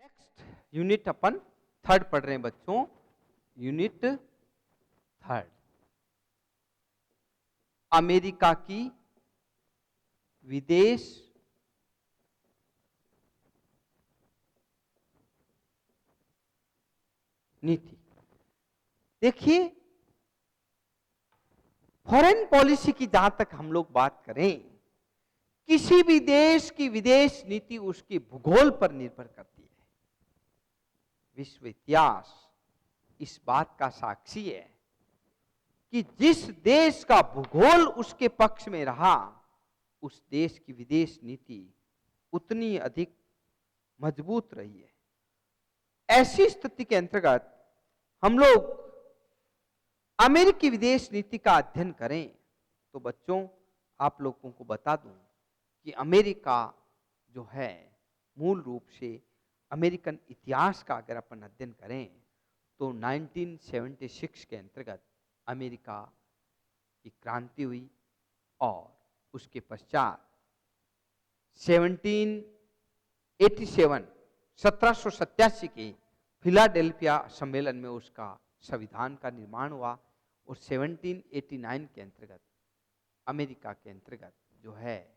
Next unit अपन third पढ़ रहे हैं बच्चों, यूनिट थर्ड, अमेरिका की विदेश नीति। देखिए, फॉरेन पॉलिसी की जहां तक हम लोग बात करें, किसी भी देश की विदेश नीति उसके भूगोल पर निर्भर करती है। विश्व इतिहास इस बात का साक्षी है कि जिस देश का भूगोल उसके पक्ष में रहा, उस देश की विदेश नीति उतनी अधिक मजबूत रही है। ऐसी स्थिति के अंतर्गत हम लोग अमेरिकी विदेश नीति का अध्ययन करें तो बच्चों, आप लोगों को बता दूं कि अमेरिका जो है, मूल रूप से अमेरिकन इतिहास का अगर अपन अध्ययन करें तो 1976 के अंतर्गत अमेरिका की क्रांति हुई और उसके पश्चात 1787 के फिलाडेल्फिया सम्मेलन में उसका संविधान का निर्माण हुआ और 1789 के अंतर्गत अमेरिका के अंतर्गत जो है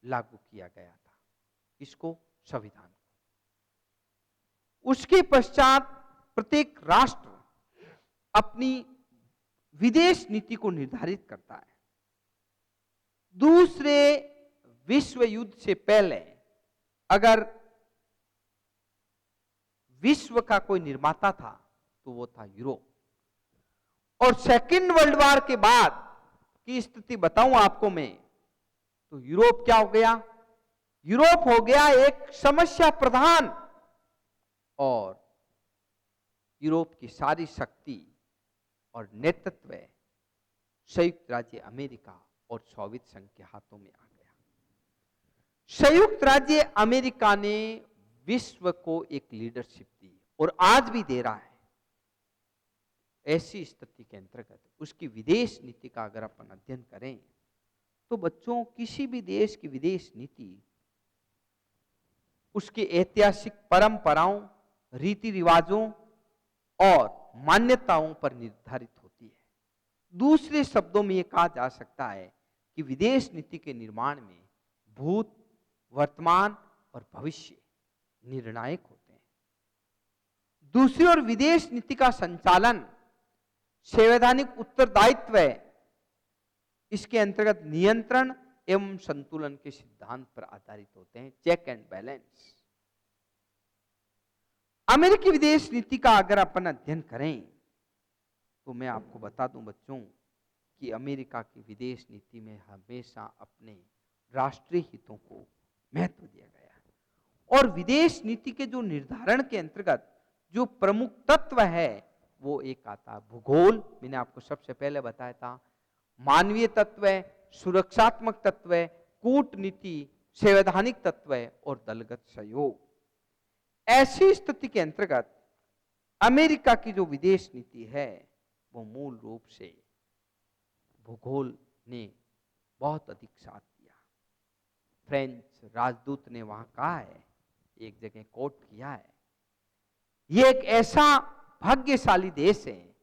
लागू किया गया था इसको, संविधान को। उसके पश्चात प्रत्येक राष्ट्र अपनी विदेश नीति को निर्धारित करता है। दूसरे विश्व युद्ध से पहले अगर विश्व का कोई निर्माता था तो वो था यूरोप, और सेकेंड वर्ल्ड वॉर के बाद की स्थिति बताऊं आपको मैं, तो यूरोप क्या हो गया? यूरोप हो गया एक समस्या प्रधान, और यूरोप की सारी शक्ति और नेतृत्व संयुक्त राज्य अमेरिका और सोवियत संघ के हाथों में आ गया। संयुक्त राज्य अमेरिका ने विश्व को एक लीडरशिप दी और आज भी दे रहा है। ऐसी स्थिति के अंतर्गत उसकी विदेश नीति का अगर अपन अध्ययन करें तो बच्चों, किसी भी देश की विदेश नीति उसके ऐतिहासिक परंपराओं, रीति रिवाजों और मान्यताओं पर निर्धारित होती है। दूसरे शब्दों में यह कहा जा सकता है कि विदेश नीति के निर्माण में भूत, वर्तमान और भविष्य निर्णायक होते हैं। दूसरी ओर विदेश नीति का संचालन संवैधानिक उत्तरदायित्व है। इसके अंतर्गत नियंत्रण एवं संतुलन के सिद्धांत पर आधारित होते हैं, चेक एंड बैलेंस। अमेरिकी विदेश नीति का अगर अपन अध्ययन करें तो मैं आपको बता दूं बच्चों कि अमेरिका की विदेश नीति में हमेशा अपने राष्ट्रीय हितों को महत्व दिया गया है, और विदेश नीति के जो निर्धारण के अंतर्गत जो प्रमुख तत्व है वो एक आता है भूगोल। मैंने आपको सबसे पहले बताया था, मानवीय तत्व है, सुरक्षात्मक तत्व है, कूटनीति, संवैधानिक तत्व है और दलगत सहयोग। ऐसी स्थिति के अंतर्गत अमेरिका की जो विदेश नीति है वो मूल रूप से भूगोल ने बहुत अधिक साथ दिया। फ्रेंच राजदूत ने वहां कहा है, एक जगह कोट किया है, ये एक ऐसा भाग्यशाली देश है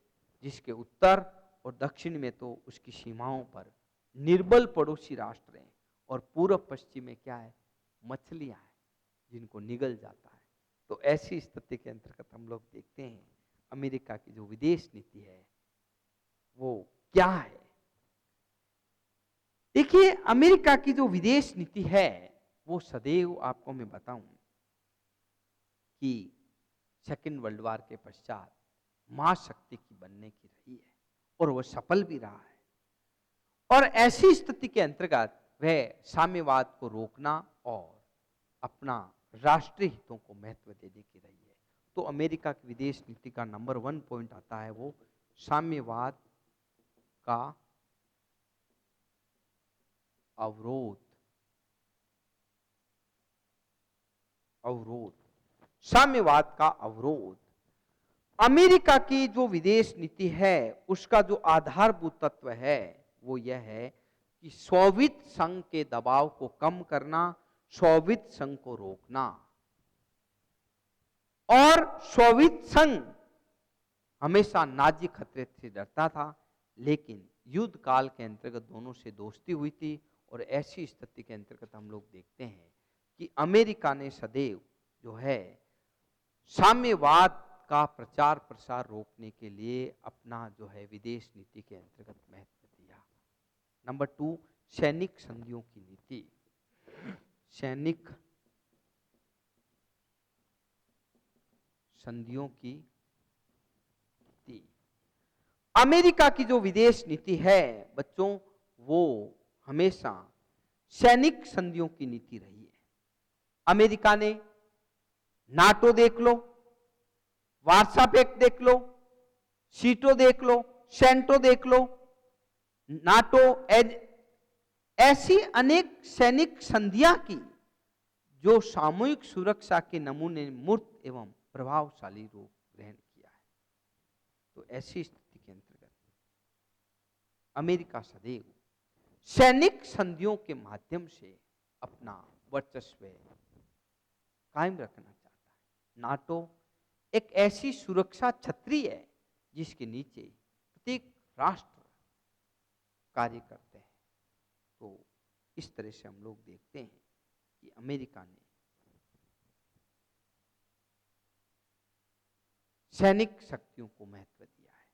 जिसके उत्तर और दक्षिण में तो उसकी सीमाओं पर निर्बल पड़ोसी राष्ट्र हैं और पूर्व पश्चिम में क्या है? मछलियां हैं जिनको निगल जाता है। तो ऐसी स्थिति के अंतर्गत हम लोग देखते हैं अमेरिका की जो विदेश नीति है वो क्या है। देखिए, अमेरिका की जो विदेश नीति है वो सदैव, आपको मैं बताऊं कि सेकेंड वर्ल्ड वॉर के पश्चात महाशक्ति की बनने की रही है और वह सफल भी रहा है। और ऐसी स्थिति के अंतर्गत वह साम्यवाद को रोकना और अपना राष्ट्रीय हितों को महत्व देने की रही है। तो अमेरिका की विदेश नीति का नंबर 1 पॉइंट आता है वो साम्यवाद का अवरोध। साम्यवाद का अवरोध। अमेरिका की जो विदेश नीति है उसका जो आधारभूत तत्व है वो यह है कि सोवियत संघ के दबाव को कम करना, सोवियत संघ को रोकना। और सोवियत संघ हमेशा नाजी खतरे से डरता था, लेकिन युद्ध काल के अंतर्गत दोनों से दोस्ती हुई थी। और ऐसी स्थिति के अंतर्गत हम लोग देखते हैं कि अमेरिका ने सदैव जो है साम्यवाद का प्रचार प्रसार रोकने के लिए अपना जो है विदेश नीति के अंतर्गत महत्व दिया। नंबर 2, सैनिक संधियों की नीति। सैनिक संधियों की नीति, अमेरिका की जो विदेश नीति है बच्चों, वो हमेशा सैनिक संधियों की नीति रही है। अमेरिका ने नाटो देख लो, वार्सा पैक्ट देख लो, सीटो देख लो, सेंटो देख लो, नाटो, ऐसी अनेक सैनिक संधियां की जो सामूहिक सुरक्षा के नमूने मूर्त एवं प्रभावशाली रूप ग्रहण किया है। तो ऐसी स्थिति के अंतर्गत अमेरिका सदैव सैनिक संधियों के माध्यम से अपना वर्चस्व कायम रखना चाहता है। नाटो एक ऐसी सुरक्षा छतरी है जिसके नीचे प्रत्येक राष्ट्र कार्य करते हैं। तो इस तरह से हम लोग देखते हैं कि अमेरिका ने सैनिक शक्तियों को महत्व दिया है।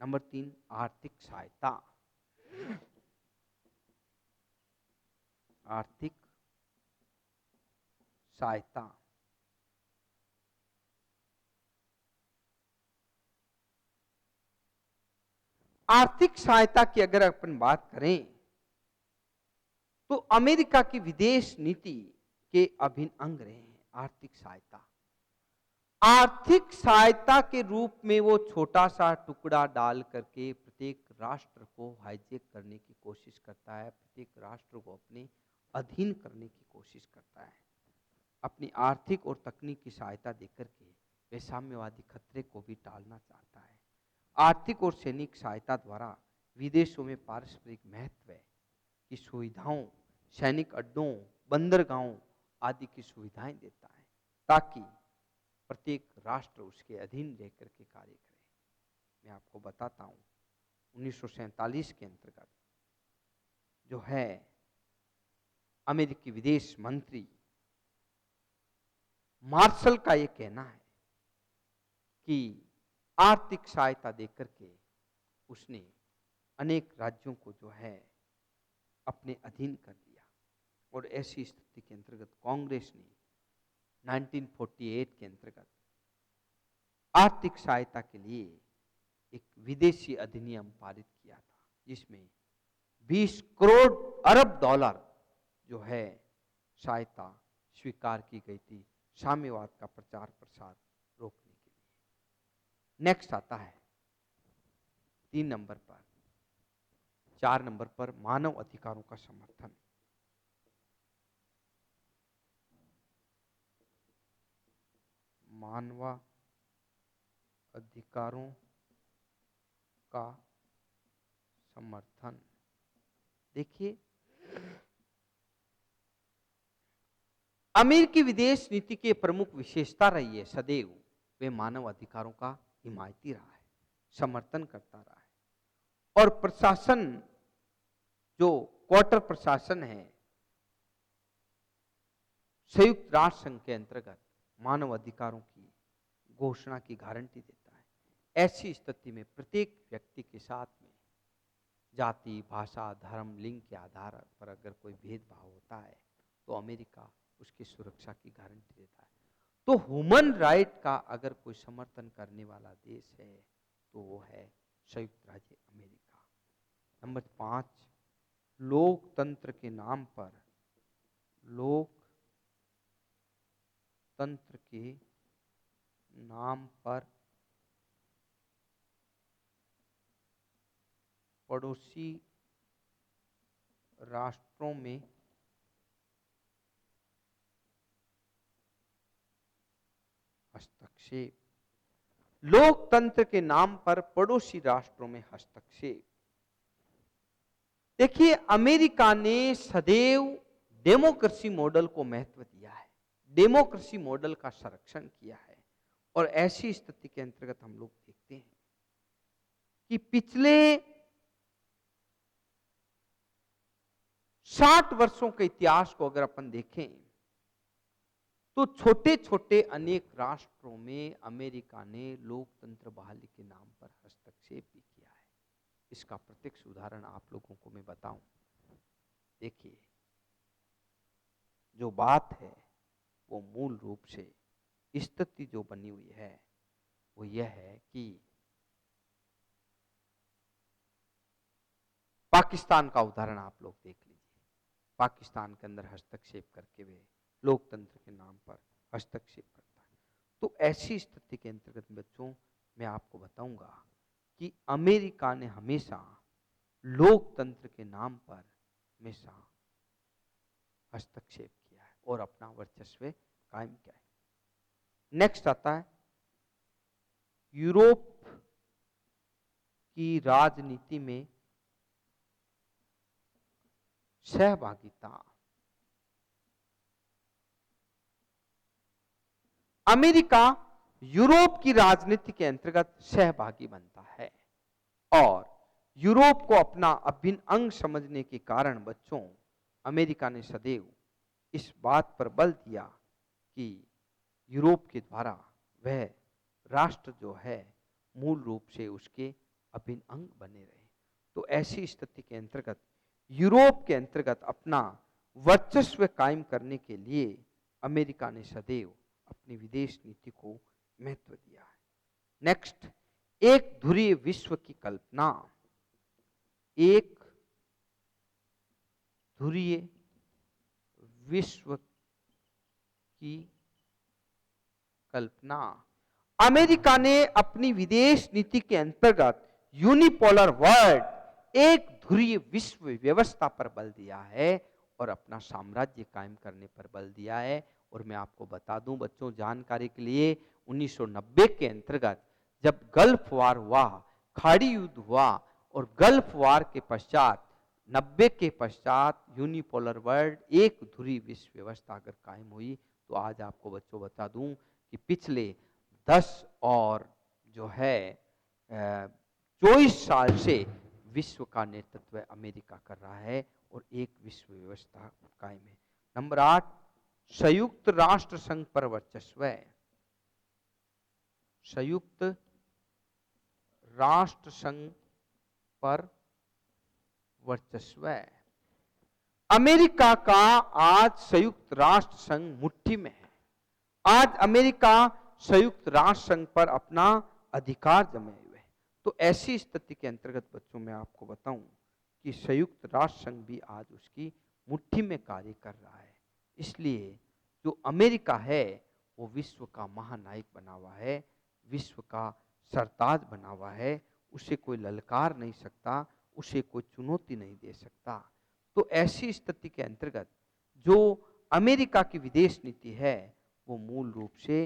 नंबर 3, आर्थिक सहायता। आर्थिक सहायता, आर्थिक सहायता की अगर अपन बात करें तो अमेरिका की विदेश नीति के अभिन्न अंग रहे हैं आर्थिक सहायता। आर्थिक सहायता के रूप में वो छोटा सा टुकड़ा डाल करके प्रत्येक राष्ट्र को हाईजैक करने की कोशिश करता है, प्रत्येक राष्ट्र को अपने अधीन करने की कोशिश करता है। अपनी आर्थिक और तकनीकी सहायता देकर के वे साम्यवादी खतरे को भी टालना चाहता है। आर्थिक और सैनिक सहायता द्वारा विदेशों में पारस्परिक महत्व की सुविधाओं, सैनिक अड्डों, बंदरगाहों आदि की सुविधाएं देता है ताकि प्रत्येक राष्ट्र उसके अधीन रह करके कार्य करे। मैं आपको बताता हूं 1947 के अंतर्गत जो है अमेरिकी विदेश मंत्री मार्शल का यह कहना है कि आर्थिक सहायता देकर के उसने अनेक राज्यों को जो है अपने अधीन कर दिया। और ऐसी स्थिति के अंतर्गत कांग्रेस ने 1948 के अंतर्गत आर्थिक सहायता के लिए एक विदेशी अधिनियम पारित किया था जिसमें 20 करोड़ अरब डॉलर जो है सहायता स्वीकार की गई थी साम्यवाद का प्रचार प्रसार रोकने के लिए। नेक्स्ट आता है 3 नंबर पर, 4 नंबर पर मानव अधिकारों का समर्थन। मानव अधिकारों का समर्थन। देखिए अमेरिकी विदेश नीति की प्रमुख विशेषता रही है सदैव वे मानव अधिकारों का हिमायती रहा है, समर्थन करता रहा है। और प्रशासन जो क्वार्टर प्रशासन है संयुक्त राष्ट्र संघ के अंतर्गत मानव अधिकारों की घोषणा की गारंटी देता है। ऐसी स्थिति में प्रत्येक व्यक्ति के साथ में जाति, भाषा, धर्म, लिंग के आधार पर अगर कोई भेदभाव होता है तो अमेरिका उसकी सुरक्षा की गारंटी देता है। तो ह्यूमन राइट का अगर कोई समर्थन करने वाला देश है तो वो है संयुक्त राज्य अमेरिका। नंबर 5, लोकतंत्र के नाम पर, लोकतंत्र के नाम पर पड़ोसी राष्ट्रों में हस्तक्षेप। लोकतंत्र के नाम पर पड़ोसी राष्ट्रों में हस्तक्षेप। देखिए अमेरिका ने सदैव डेमोक्रेसी मॉडल को महत्व दिया है, डेमोक्रेसी मॉडल का संरक्षण किया है। और ऐसी स्थिति के अंतर्गत हम लोग देखते हैं कि पिछले 60 वर्षों के इतिहास को अगर अपन देखें तो छोटे छोटे अनेक राष्ट्रों में अमेरिका ने लोकतंत्र बहाली के नाम पर हस्तक्षेप भी किया है। इसका प्रत्यक्ष उदाहरण आप लोगों को मैं बताऊं। देखिए, जो बात है वो मूल रूप से स्थिति जो बनी हुई है वो यह है कि पाकिस्तान का उदाहरण आप लोग देख लीजिए। पाकिस्तान के अंदर हस्तक्षेप करके वे लोकतंत्र के नाम पर हस्तक्षेप करता है। तो ऐसी स्थिति के अंतर्गत बच्चों मैं आपको बताऊंगा कि अमेरिका ने हमेशा लोकतंत्र के नाम पर हमेशा हस्तक्षेप किया है और अपना वर्चस्व कायम किया है। नेक्स्ट आता है यूरोप की राजनीति में सहभागिता। अमेरिका यूरोप की राजनीति के अंतर्गत सहभागी बनता है और यूरोप को अपना अभिन्न अंग समझने के कारण बच्चों अमेरिका ने सदैव इस बात पर बल दिया कि यूरोप के द्वारा वह राष्ट्र जो है मूल रूप से उसके अभिन्न अंग बने रहे। तो ऐसी स्थिति के अंतर्गत यूरोप के अंतर्गत अपना वर्चस्व कायम करने के लिए अमेरिका ने सदैव अपनी विदेश नीति को महत्व दिया है। नेक्स्ट, एक ध्रुवीय विश्व की कल्पना। एक ध्रुवीय विश्व की कल्पना। अमेरिका ने अपनी विदेश नीति के अंतर्गत यूनिपोलर वर्ल्ड, एक ध्रुवीय विश्व व्यवस्था पर बल दिया है और अपना साम्राज्य कायम करने पर बल दिया है। और मैं आपको बता दूं बच्चों जानकारी के लिए, 1990 के अंतर्गत जब गल्फ वार हुआ, खाड़ी युद्ध हुआ और गल्फ वार के पश्चात 90 के पश्चात यूनिपोलर वर्ल्ड, एक ध्रुवीय विश्व व्यवस्था अगर कायम हुई तो आज आपको बच्चों बता दूं कि पिछले 10 और जो है 24 साल से विश्व का नेतृत्व अमेरिका कर रहा है और एक विश्व व्यवस्था कायम है। नंबर 8, संयुक्त राष्ट्र संघ पर वर्चस्व। संयुक्त राष्ट्र संघ पर वर्चस्व। अमेरिका का आज संयुक्त राष्ट्र संघ मुट्ठी में है। आज अमेरिका संयुक्त राष्ट्र संघ पर अपना अधिकार जमाए हुए है। तो ऐसी स्थिति के अंतर्गत बच्चों मैं आपको बताऊं कि संयुक्त राष्ट्र संघ भी आज उसकी मुट्ठी में कार्य कर रहा है। इसलिए जो अमेरिका है वो विश्व का महानायक बना हुआ है, विश्व का सरताज बना हुआ है। उसे कोई ललकार नहीं सकता, उसे कोई चुनौती नहीं दे सकता। तो ऐसी स्थिति के अंतर्गत जो अमेरिका की विदेश नीति है वो मूल रूप से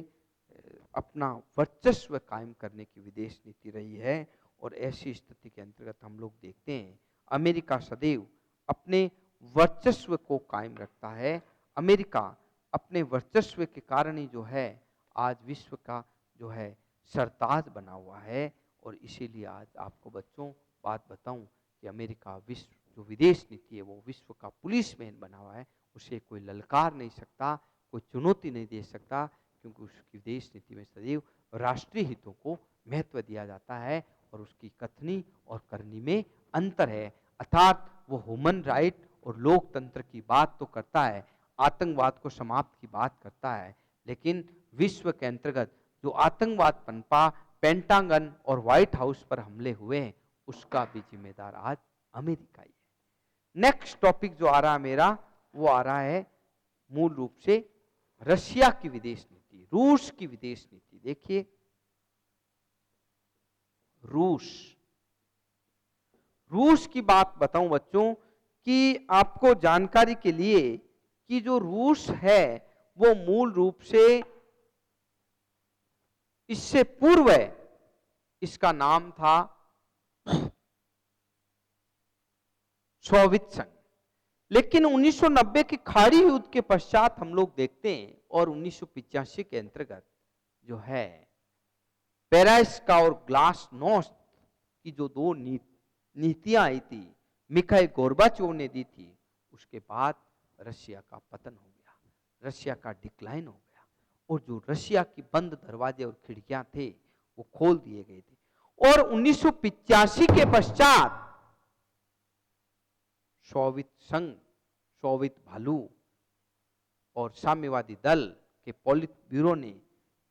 अपना वर्चस्व कायम करने की विदेश नीति रही है। और ऐसी स्थिति के अंतर्गत हम लोग देखते हैं अमेरिका सदैव अपने वर्चस्व को कायम रखता है। अमेरिका अपने वर्चस्व के कारण ही जो है आज विश्व का जो है सरताज बना हुआ है। और इसीलिए आज आपको बच्चों बात बताऊं कि अमेरिका विश्व जो विदेश नीति है वो विश्व का पुलिसमैन बना हुआ है। उसे कोई ललकार नहीं सकता, कोई चुनौती नहीं दे सकता, क्योंकि उसकी विदेश नीति में सदैव राष्ट्रीय हितों को महत्व दिया जाता है और उसकी कथनी और करनी में अंतर है। अर्थात वो ह्यूमन राइट और लोकतंत्र की बात तो करता है, आतंकवाद को समाप्त की बात करता है, लेकिन विश्व के अंतर्गत जो आतंकवाद पनपा, पेंटागन और व्हाइट हाउस पर हमले हुए हैं उसका भी जिम्मेदार आज अमेरिका ही है। नेक्स्ट टॉपिक जो आ रहा है मेरा वो आ रहा है मूल रूप से रशिया की विदेश नीति, रूस की विदेश नीति। देखिए रूस की बात बताऊं बच्चों कि आपको जानकारी के लिए कि जो रूस है वो मूल रूप से इससे पूर्व इसका नाम था सोवियत संघ, लेकिन 1990 के खाड़ी युद्ध के पश्चात हम लोग देखते हैं और 1985 के अंतर्गत जो है पेरेस्का और ग्लासनोस्ट की जो दो नीतियां आई थी, मिखाइल गोर्बाचोव ने दी थी, उसके बाद रशिया का पतन हो गया, रशिया का डिक्लाइन हो गया, और जो रशिया की बंद दरवाजे और खिड़कियां थे वो खोल दिए गए थे। और 1985 के पश्चात सोवियत संघ, सोवियत भालू और साम्यवादी दल के पोलित ब्यूरो ने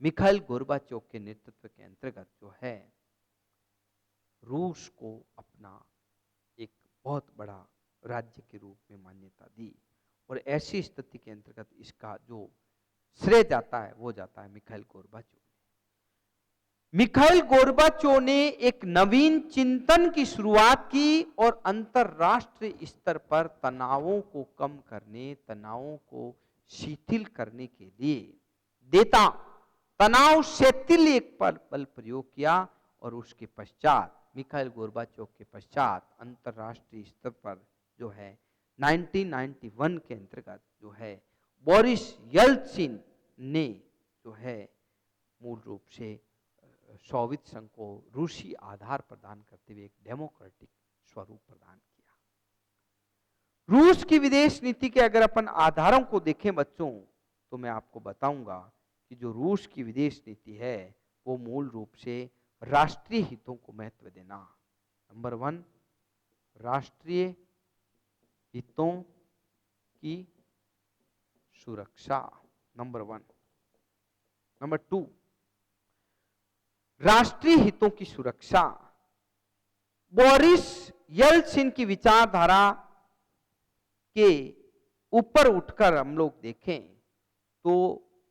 मिखाइल गोर्बाचोव के नेतृत्व के अंतर्गत जो है रूस को अपना एक बहुत बड़ा राज्य के रूप में मान्यता दी। और ऐसी स्थिति के अंतर्गत इसका जो श्रेय जाता है वो जाता है मिखाइल गोर्बाचोव। मिखाइल गोर्बाचोव ने एक नवीन चिंतन की शुरुआत की और अंतरराष्ट्रीय स्तर पर तनावों को कम करने, तनावों को शिथिल करने के लिए तनाव शैथिल्य एक बल प्रयोग किया। और उसके पश्चात मिखाइल गोर्बाचोव के पश्चात अंतरराष्ट्रीय स्तर पर जो है 1991 के अंतर्गत जो है बोरिस येल्त्सिन ने जो है मूल रूप से सोवियत संघ को रूसी आधार प्रदान करते हुए एक डेमोक्रेटिक स्वरूप प्रदान किया। रूस की विदेश नीति के अगर अपन आधारों को देखें बच्चों, तो मैं आपको बताऊंगा कि जो रूस की विदेश नीति है वो मूल रूप से राष्ट्रीय हितों को महत्व देना। नंबर 1, राष्ट्रीय हितों की सुरक्षा, नंबर 1। नंबर 2, राष्ट्रीय हितों की सुरक्षा। बोरिस येल्त्सिन की विचारधारा के ऊपर उठकर हम लोग देखें तो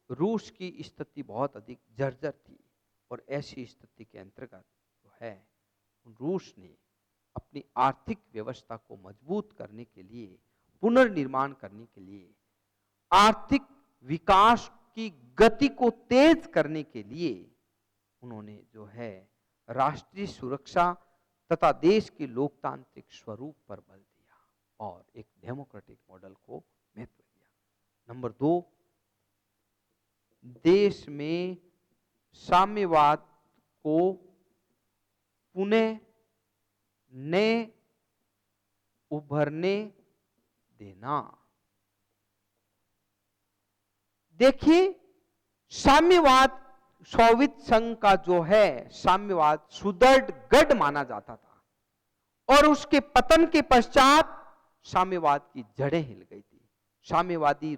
रूस की स्थिति बहुत अधिक जर्जर थी। और ऐसी स्थिति के अंतर्गत जो है रूस ने अपनी आर्थिक व्यवस्था को मजबूत करने के लिए, पुनर्निर्माण करने के लिए, आर्थिक विकास की गति को तेज करने के लिए उन्होंने जो है राष्ट्रीय सुरक्षा तथा देश के लोकतांत्रिक स्वरूप पर बल दिया और एक डेमोक्रेटिक मॉडल को महत्व दिया। नंबर 2, देश में साम्यवाद को पुनः नए उभरने देना। देखिए, साम्यवाद सोवियत संघ का जो है साम्यवाद सुदृढ़ गढ़ माना जाता था और उसके पतन के पश्चात साम्यवाद की जड़ें हिल गई थी। साम्यवादी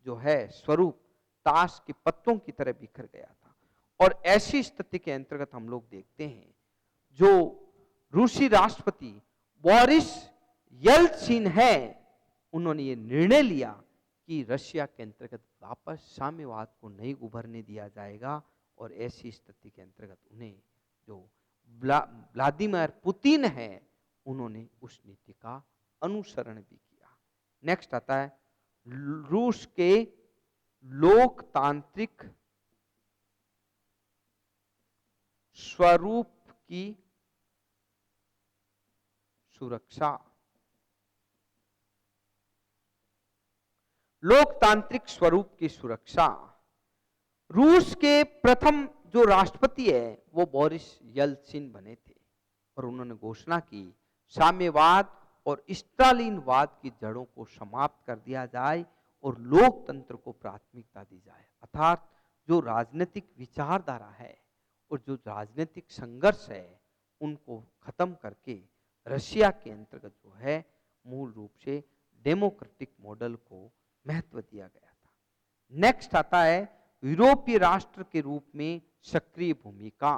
जो है स्वरूप ताश के पत्तों की तरह बिखर गया था। और ऐसी स्थिति के अंतर्गत हम लोग देखते हैं जो रूसी राष्ट्रपति बोरिस येल्त्सिन है, उन्होंने ये निर्णय लिया कि रशिया के अंतर्गत वापस साम्यवाद को नहीं उभरने दिया जाएगा। और ऐसी स्थिति के अंतर्गत उन्हें जो व्लादिमीर पुतिन है उन्होंने उस नीति का अनुसरण भी किया। नेक्स्ट आता है रूस के लोकतांत्रिक स्वरूप की सुरक्षा। लोकतांत्रिक स्वरूप की सुरक्षा। रूस के प्रथम जो राष्ट्रपति है वो बोरिस येल्त्सिन बने थे और उन्होंने घोषणा की साम्यवाद और स्टालिनवाद की जड़ों को समाप्त कर दिया जाए और लोकतंत्र को प्राथमिकता दी जाए। अर्थात जो राजनीतिक विचारधारा है और जो राजनीतिक संघर्ष है उनको खत्म करके रशिया के अंतर्गत जो है मूल रूप से डेमोक्रेटिक मॉडल को महत्व दिया गया था। नेक्स्ट आता है यूरोपीय राष्ट्र के रूप में सक्रिय भूमिका।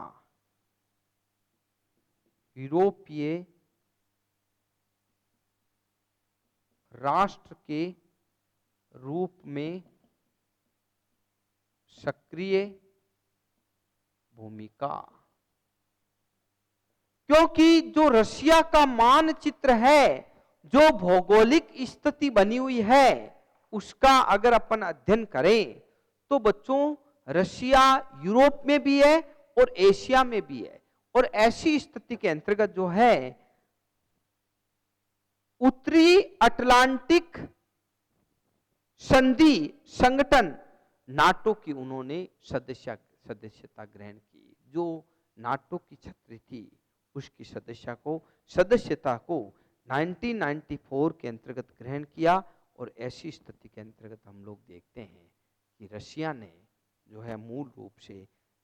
यूरोपीय राष्ट्र के रूप में सक्रिय भूमिका, क्योंकि जो रशिया का मानचित्र है, जो भौगोलिक स्थिति बनी हुई है, उसका अगर अपन अध्ययन करें तो बच्चों रशिया यूरोप में भी है और एशिया में भी है। और ऐसी स्थिति के अंतर्गत जो है उत्तरी अटलांटिक संधि संगठन नाटो की उन्होंने सदस्यता ग्रहण की, जो नाटो की छतरी थी उसकी सदस्यता को 1994 के अंतर्गत ग्रहण किया। और ऐसी स्थिति के अंतर्गत हम लोग देखते हैं कि रशिया ने जो है मूल रूप से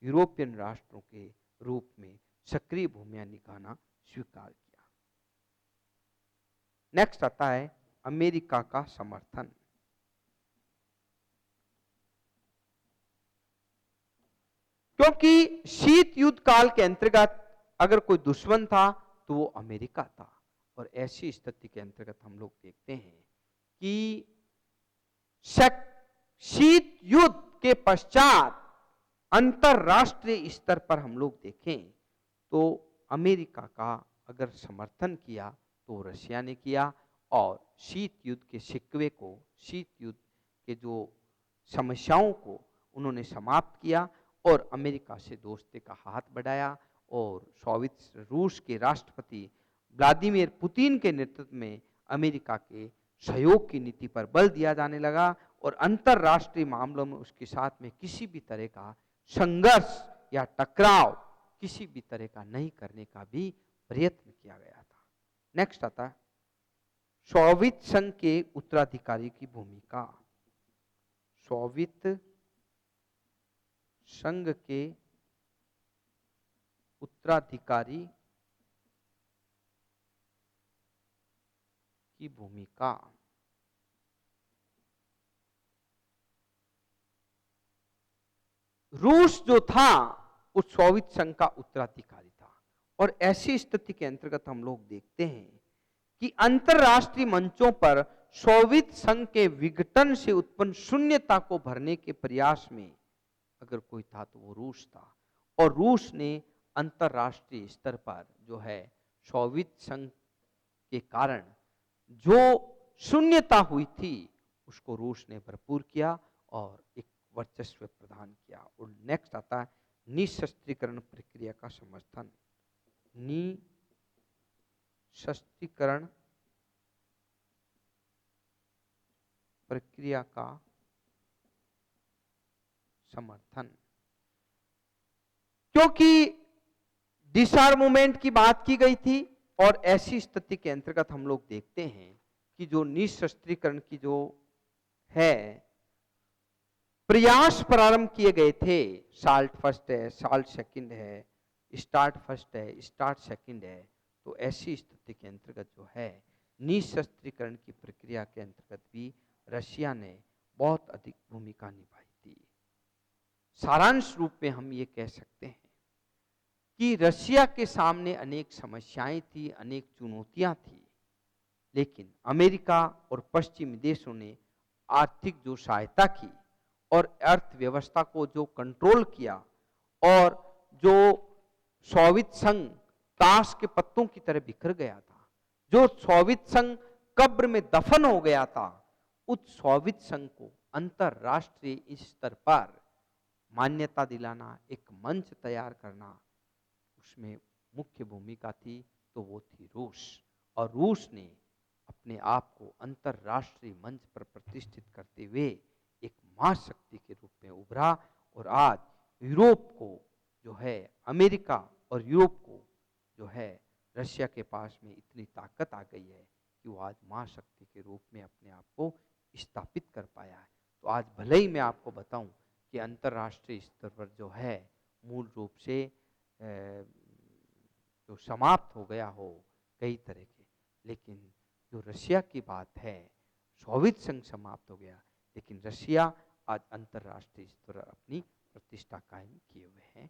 यूरोपियन राष्ट्रों के रूप में सक्रिय भूमिका निभाना स्वीकार किया। नेक्स्ट आता है अमेरिका का समर्थन। क्योंकि शीत युद्ध काल के अंतर्गत अगर कोई दुश्मन था तो वो अमेरिका था। और ऐसी स्थिति के अंतर्गत हम लोग देखते हैं कि शीत युद्ध के पश्चात अंतरराष्ट्रीय स्तर पर हम लोग देखें तो अमेरिका का अगर समर्थन किया तो रशिया ने किया। और शीत युद्ध के शिकवे को, शीत युद्ध के जो समस्याओं को उन्होंने समाप्त किया और अमेरिका से दोस्ती का हाथ बढ़ाया। और सोवियत रूस के राष्ट्रपति व्लादिमीर पुतिन के नेतृत्व में अमेरिका के सहयोग की नीति पर बल दिया जाने लगा और अंतरराष्ट्रीय मामलों में उसके साथ में किसी भी तरह का संघर्ष या टकराव किसी भी तरह का नहीं करने का भी प्रयत्न किया गया था। नेक्स्ट आता है सोवियत संघ के उत्तराधिकारी की भूमिका। सोवियत संघ के उत्तराधिकारी की भूमिका। रूस जो था उस सोवियत संघ का उत्तराधिकारी था। और ऐसी स्थिति के अंतर्गत हम लोग देखते हैं कि अंतरराष्ट्रीय मंचों पर सोवियत संघ के विघटन से उत्पन्न शून्यता को भरने के प्रयास में अगर कोई था तो वो रूस था। और रूस ने अंतरराष्ट्रीय स्तर पर जो है सोवियत संघ के कारण जो शून्यता हुई थी उसको रूस ने भरपूर किया और एक वर्चस्व प्रदान किया। और नेक्स्ट आता है निशस्त्रीकरण प्रक्रिया का समर्थन। निशस्त्रीकरण प्रक्रिया का समर्थन। क्योंकि डिसआर्ममेंट की बात की गई थी और ऐसी स्थिति के अंतर्गत हम लोग देखते हैं कि जो निशस्त्रीकरण की जो है प्रयास प्रारंभ किए गए थे। साल्ट फर्स्ट है, साल्ट सेकंड है, स्टार्ट फर्स्ट है, स्टार्ट सेकंड है। तो ऐसी स्थिति के अंतर्गत जो है निशस्त्रीकरण की प्रक्रिया के अंतर्गत भी रशिया ने बहुत अधिक भूमिका निभाई थी। सारांश रूप में हम ये कह सकते हैं कि रशिया के सामने अनेक समस्याएं थी, अनेक चुनौतियां थी, लेकिन अमेरिका और पश्चिमी देशों ने आर्थिक जो सहायता की और अर्थव्यवस्था को जो कंट्रोल किया और जो सोवियत संघ ताश के पत्तों की तरह बिखर गया था, जो सोवियत संघ कब्र में दफन हो गया था, उस सोवियत संघ को अंतरराष्ट्रीय स्तर पर मान्यता दिलाना, एक मंच तैयार करना, उसमें मुख्य भूमिका थी तो वो थी रूस। और रूस ने अपने आप को अंतरराष्ट्रीय मंच पर प्रतिष्ठित करते हुए एक महाशक्ति के रूप में उभरा। और आज यूरोप को जो है, अमेरिका और यूरोप को जो है रशिया के पास में इतनी ताकत आ गई है कि वो आज महाशक्ति के रूप में अपने आप को स्थापित कर पाया है। तो आज भले ही मैं आपको बताऊं कि अंतरराष्ट्रीय स्तर पर जो है मूल रूप से जो समाप्त हो गया हो कई तरह के, लेकिन जो रशिया की बात है, सोवियत संघ समाप्त हो गया, लेकिन रशिया आज अंतरराष्ट्रीय स्तर पर अपनी प्रतिष्ठा कायम किए हुए हैं।